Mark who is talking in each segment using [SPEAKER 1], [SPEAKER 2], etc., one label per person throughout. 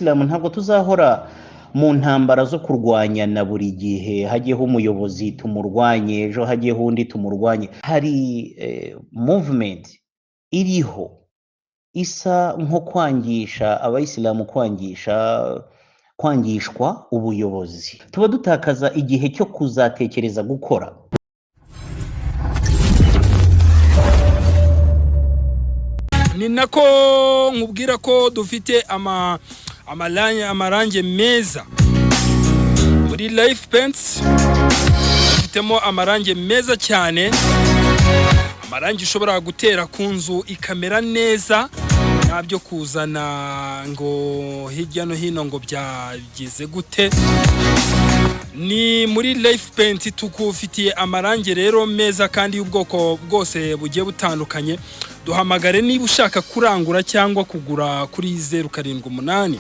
[SPEAKER 1] abayisilamu ntabwo tuzahora mu ntambara zo kurwanya na buri gihe hagiyeho umuyobozi tumurwanye ejo hagiyeho undi tumurwanye. Hari movement iriho isa nko kwangisha abayisilamu kwangishwa ubuyobozi, tuba dutakaza igihe cyo kuzatekereza gukora.
[SPEAKER 2] Ni nako nkubwira ko dufite amarange meza muri Life Paints. Dufitemo amarange meza cyane, amarange ushobora gutera ku nzu ikamera neza, ntabyo kuzana ngo hirya no hino ngo byagize gute. Ni muri Life Paint tukufitiye amarange rero meza kandi y'ubwoko bwose bugiye butandukanye. Duhamagare niba ushaka kurangura cyangwa kugura kuri 078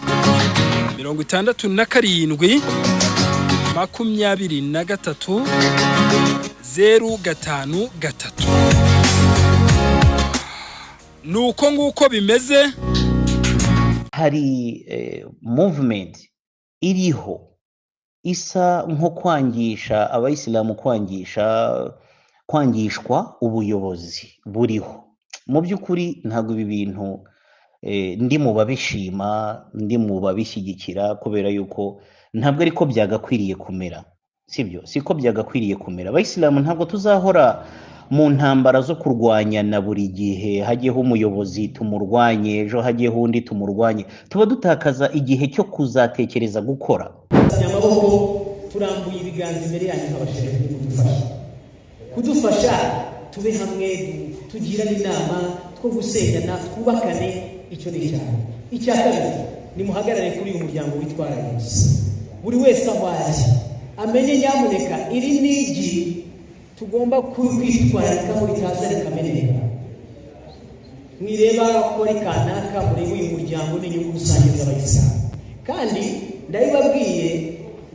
[SPEAKER 2] 67 23 053. Nuko nguko bimeze.
[SPEAKER 1] Hari movement iriho isa nko kwangisha abayisilamu kwangishwa ubuyobozi buriho. Mu by'ukuri ntabwo ibi bintu ndi mu babishima, ndi mu babishyigikira, kubera yuko ntabwo ariko byagakwiriye kumera, sibyo? Siko byagakwiriye kumera. Abayisilamu ntabwo tuzahora mu ntambara zo kurwanya na buri gihe hagiyeho umuyobozi tumurwanye ejo hagiyeho undi tumurwanye, tuba dutakaza igihe cyo kuzatekereza gukora.
[SPEAKER 3] Amaboko turambuye ibiganza imbere yanyu nk'abashehe kudufasha tube hamwe, tugirane inama, two gusenyana, twubakane. Icyo ni cyane. Icya kabiri, ni muhagarare kuri uyu muryango witwara Yesu. Buri wese aho ari amenye nyamuneka iri nigi tugomba kwitwararika muri kaza rikameneka. Mwireba ko ari kanaka muri uyu muryango n'inyungu rusange z'abayisilamu. Kandi ndabibabwiye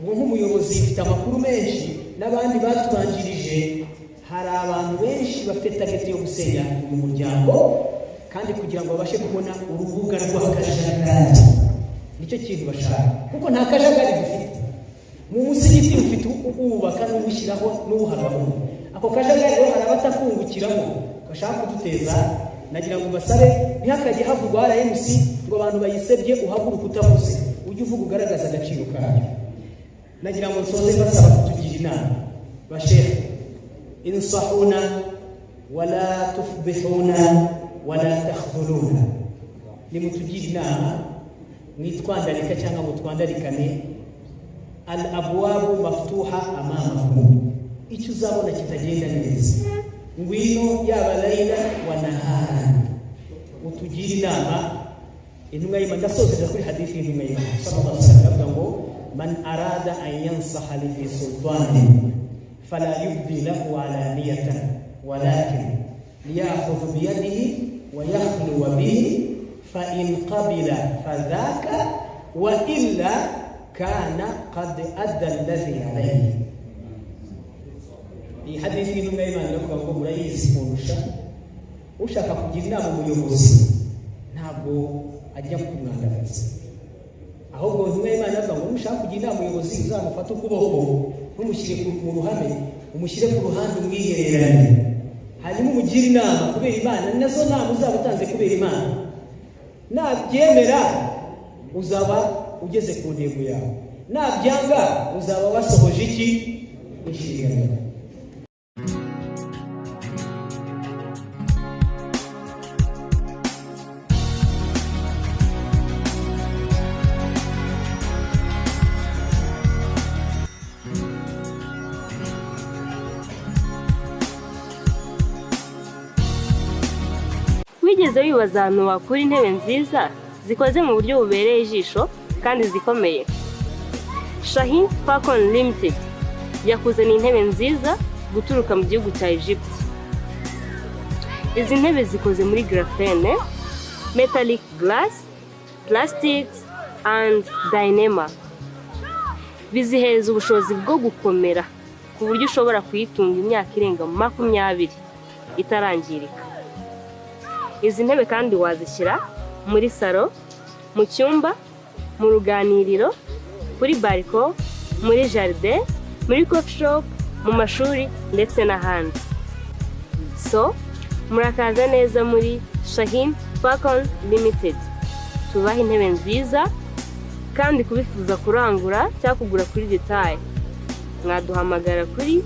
[SPEAKER 3] ngo nk'umuyobozi ufite amakuru menshi n'abandi batubanjirije, hari abantu benshi bafite target yo gusenya uyu muryango kandi kugira ngo babashe kubona urubuga rw'akajagari. Nicyo kintu bashaka, kuko nta kajagari dufite mu musigiti. Ufite ubaka n'ubushyiraho n'ubuharamo. Ako kajagari rero hari abatakungukiramo bashaka kuduteza. Nagira ngo basabe ntihakajye havugwa RMC ngo abantu bayisebye uhaguruka utavuze, ujye uvuga ugaragaza agaciro kayo. Nagira ngo nsoze basaba kutugira inama. Bashehe, insahuna wala tufbihuna wala takhdhuluna. Ni mutugire inama, mwitwandarika cyangwa mutwandarikane. Al abwabu maftuha amamakum. Icyo uzabona kitagenda neza, ngwino yaba layla wa nahara, utugire inama. Intumwa y'Imana ndasozeza kuri hadithi y'intumwa y'Imana sallallahu alaihi wasallam ngo man arada an yansaha li sultani fala yubdi lahu alaniyatan walakin liyakhudh bi yadihi wa yakhlu bihi fa in qabila fadhaka wa illa kana qad adda alladhi alayhi. Iyi hadithi y'intumwa y'Imana iravuga ngo murayizi kurusha ushaka kugira inama umuyobozi ntabwo ajya kumwandagaza, ahubwo intumwa y'Imana avuga ngo mushaka kugira inama umuyobozi uzamufata ukuboko ntumushyire mu ruhame, umushyire ku ruhande umwihererane, hanyuma umugire inama kubera Imana. Nazo nama uzaba utanze kubera Imana, nabyemera uzaba ugeze ku ntego yawe, nabyanga uzaba wasohoje iki inshingano.
[SPEAKER 4] Wigeze wibaza ahantu wakura intebe nziza zikoze mu buryo bubereye ijisho kandi zikomeye? Shahin Falcon Limited yakuzaniye intebe nziza guturuka mu gihugu cya Egypt. Izi ntebe zikoze muri graphene, metallic glass, plastics and dynama. Bizihereza ubushobozi bwo gukomera ku buryo ushobora kuyitunga imyaka irenga 20 itarangirika. Izi ntebe kandi wazishyira muri salo, mu cyumba mu ruganiriro, kuri bariko, muri jardin, muri coffee shop, mu mashuri ndetse n'ahandi. So murakaza neza muri Shaheen Falcon Limited. Tubaha intebe nziza kandi kubifuza kurangura cyangwa kugura kuri detail, mwaduhamagara kuri